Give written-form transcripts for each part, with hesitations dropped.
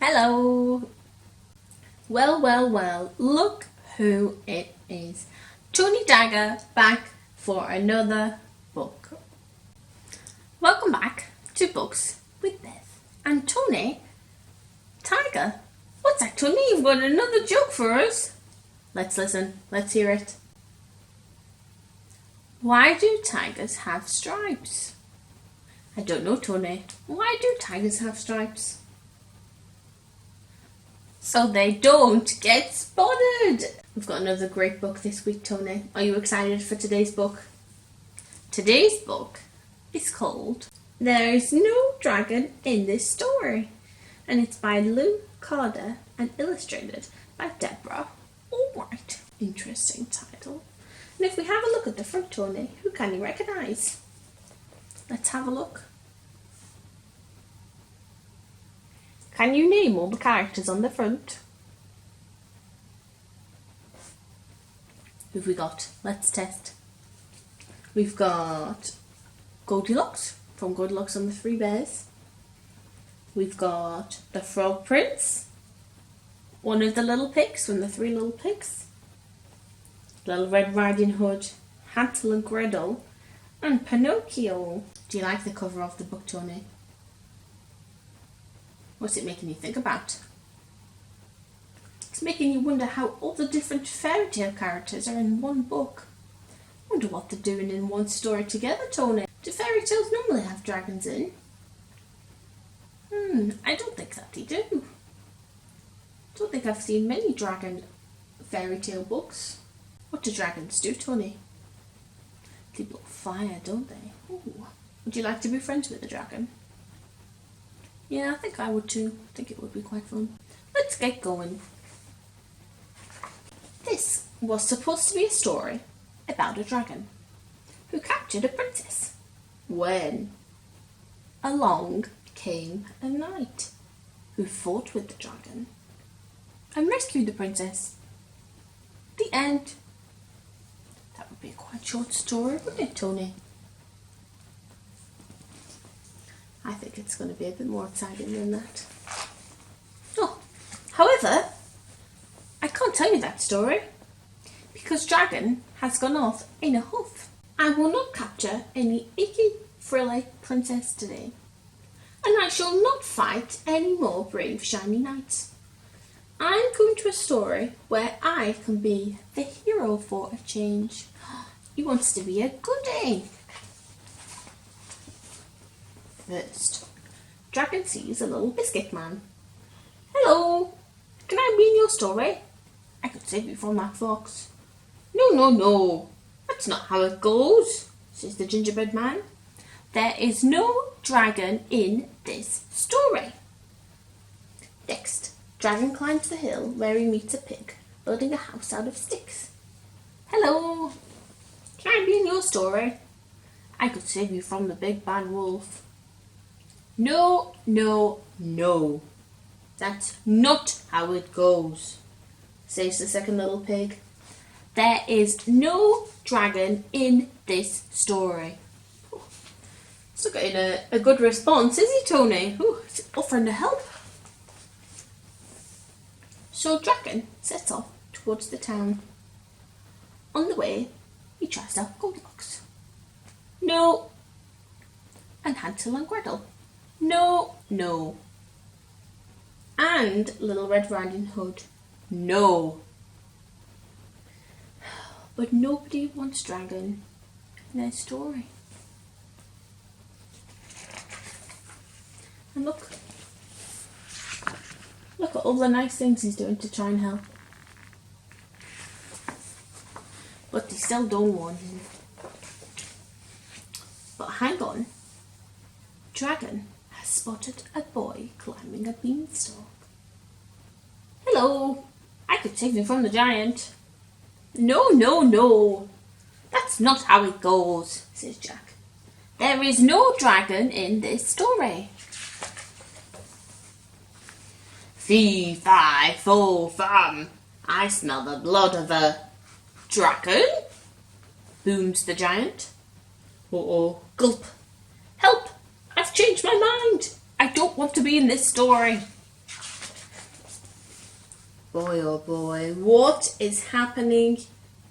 Hello! Well, look who it is. Tony Dagger back for another book. Welcome back to Books with Beth and Tony. Tiger, what's that, Tony? You've got another joke for us. Let's listen, let's hear it. Why do tigers have stripes? I don't know, Tony. Why do tigers have stripes? So they don't get spotted. We've got another great book this week, Tony. Are you excited for today's book? Today's book is called There's No Dragon in This Story, and it's by Lou Carter and illustrated by Deborah Allwright. Interesting title. And if we have a look at the front, Tony, who can you recognise? Let's have a look. Can you name all the characters on the front? Who've we got? Let's test. We've got Goldilocks from Goldilocks and the Three Bears. We've got the Frog Prince, one of the little pigs from the Three Little Pigs. Little Red Riding Hood, Hansel and Gretel, and Pinocchio. Do you like the cover of the book, Tony? What's it making you think about? It's making you wonder how all the different fairy tale characters are in one book. Wonder what they're doing in one story together, Tony. Do fairy tales normally have dragons in? I don't think that they do. Don't think I've seen many dragon fairy tale books. What do dragons do, Tony? They blow fire, don't they? Ooh. Would you like to be friends with a dragon? Yeah, I think I would too. I think it would be quite fun. Let's get going. This was supposed to be a story about a dragon who captured a princess when along came a knight who fought with the dragon and rescued the princess. The end. That would be a quite short story, wouldn't it, Tony? I think it's going to be a bit more exciting than that. Oh, however, I can't tell you that story because Dragon has gone off in a huff. I will not capture any icky, frilly princess today, and I shall not fight any more brave, shiny knights. I'm going to a story where I can be the hero for a change. He wants to be a goodie. First, Dragon sees a little biscuit man. Hello, can I be in your story? I could save you from that fox. No, that's not how it goes, says the gingerbread man. There is no dragon in this story. Next, Dragon climbs the hill where he meets a pig building a house out of sticks. Hello, can I be in your story? I could save you from the big bad wolf. No. That's not how it goes, says the second little pig. There is no dragon in this story. It's not getting a good response, is he, Tony? He's offering to help. So Dragon sets off towards the town. On the way, he tries out Goldilocks. No. And Hansel and Gretel. No. And Little Red Riding Hood. No. But nobody wants Dragon in their story. And look at all the nice things he's doing to try and help. But they still don't want him. But hang on. Dragon has spotted a boy climbing a beanstalk. Hello, I could save you from the giant. No. That's not how it goes, says Jack. There is no dragon in this story. Fee, fi, fo, fum. I smell the blood of a dragon, booms the giant. Uh-oh, gulp. Help! I've changed my mind. I don't want to be in this story. oh boy, what is happening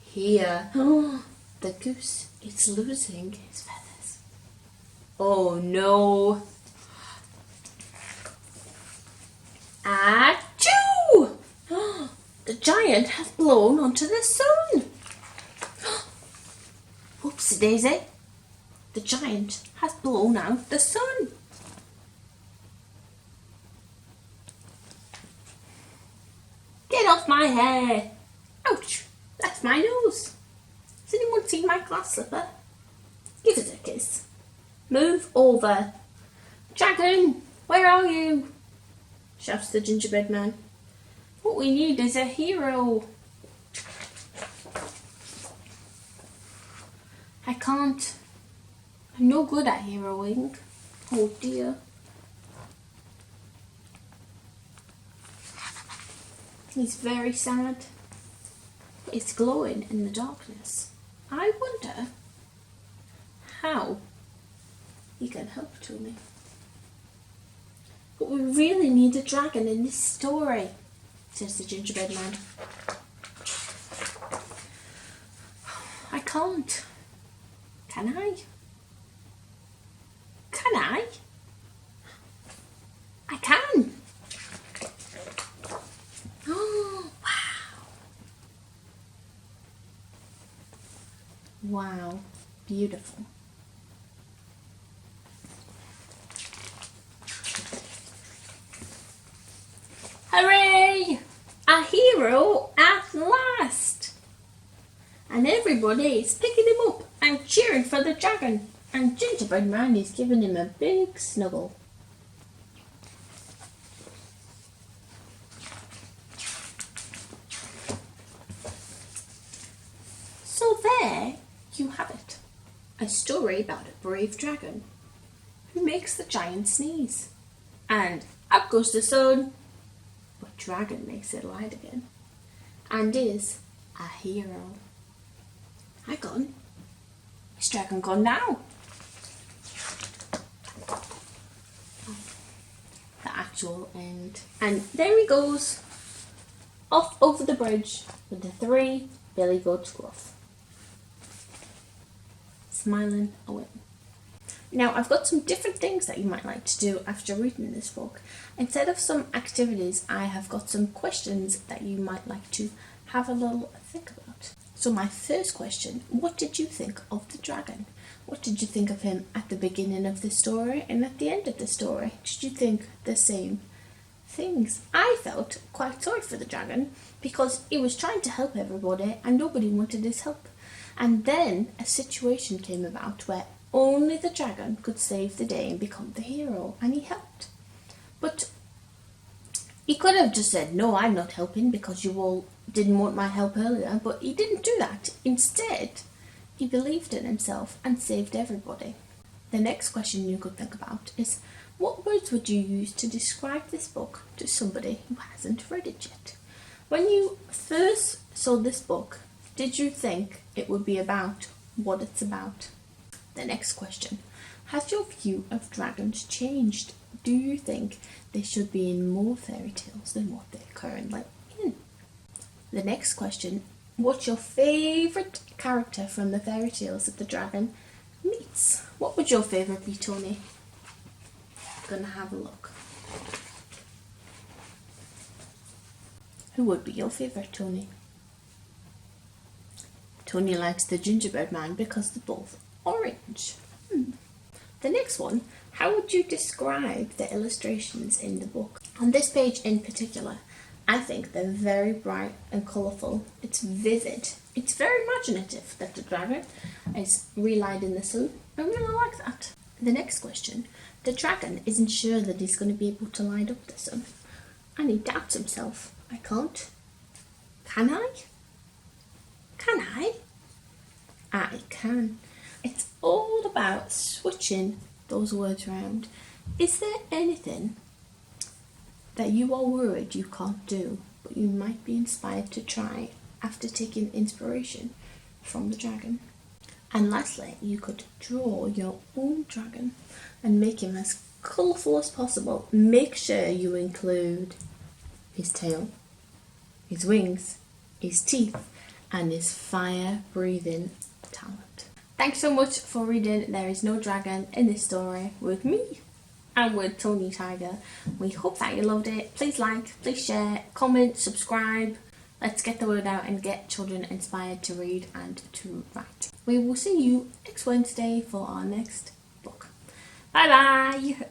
here? Oh, the goose is losing his feathers. Oh no. Achoo! The giant has blown onto the sun. Whoopsie daisy. The giant has blown out the sun. Get off my hair. Ouch, that's my nose. Has anyone seen my glass slipper? Give it a kiss. Move over. Dragon, where are you? Shouts the gingerbread man. What we need is a hero. I can't. I'm no good at heroing. Oh dear. He's very sad. It's glowing in the darkness. I wonder how he can help Tony. But we really need a dragon in this story, says the gingerbread man. I can't. Can I? Can I? I can. Oh, wow. Wow, beautiful. Hooray! A hero at last! And everybody is picking him up and cheering for the dragon. And Gingerbread Man is giving him a big snuggle. So there you have it. A story about a brave dragon who makes the giant sneeze. And up goes the sun. But dragon makes it light again. And is a hero. Hi gone. Is dragon gone now? The actual end. And there he goes. Off over the bridge with the 3 billy goats gruff. Smiling away. Now I've got some different things that you might like to do after reading this book. Instead of some activities, I have got some questions that you might like to have a little think about. So my first question, what did you think of the dragon? What did you think of him at the beginning of the story and at the end of the story? Did you think the same things? I felt quite sorry for the dragon because he was trying to help everybody and nobody wanted his help. And then a situation came about where only the dragon could save the day and become the hero, and he helped. But he could have just said, no, I'm not helping because you all didn't want my help earlier, but he didn't do that. Instead, he believed in himself and saved everybody. The next question you could think about is, what words would you use to describe this book to somebody who hasn't read it yet? When you first saw this book, did you think it would be about what it's about? The next question, has your view of dragons changed? Do you think they should be in more fairy tales than what they're currently in? The next question, what's your favourite character from the fairy tales that the dragon meets? What would your favourite be, Tony? I'm gonna have a look. Who would be your favourite, Tony? Tony likes the gingerbread man because they're both orange. The next one, how would you describe the illustrations in the book? On this page in particular, I think they're very bright and colourful. It's vivid. It's very imaginative that the dragon is relight in the sun. I really like that. The next question, the dragon isn't sure that he's going to be able to light up the sun. And he doubts himself. I can't. Can I? Can I? I can. It's all about switching those words around. Is there anything that you are worried you can't do, but you might be inspired to try after taking inspiration from the dragon? And lastly, you could draw your own dragon and make him as colourful as possible. Make sure you include his tail, his wings, his teeth, and his fire-breathing talent. Thanks so much for reading There Is No Dragon in This Story with me and with Tony Tiger. We hope that you loved it. Please like, please share, comment, subscribe. Let's get the word out and get children inspired to read and to write. We will see you next Wednesday for our next book. Bye bye!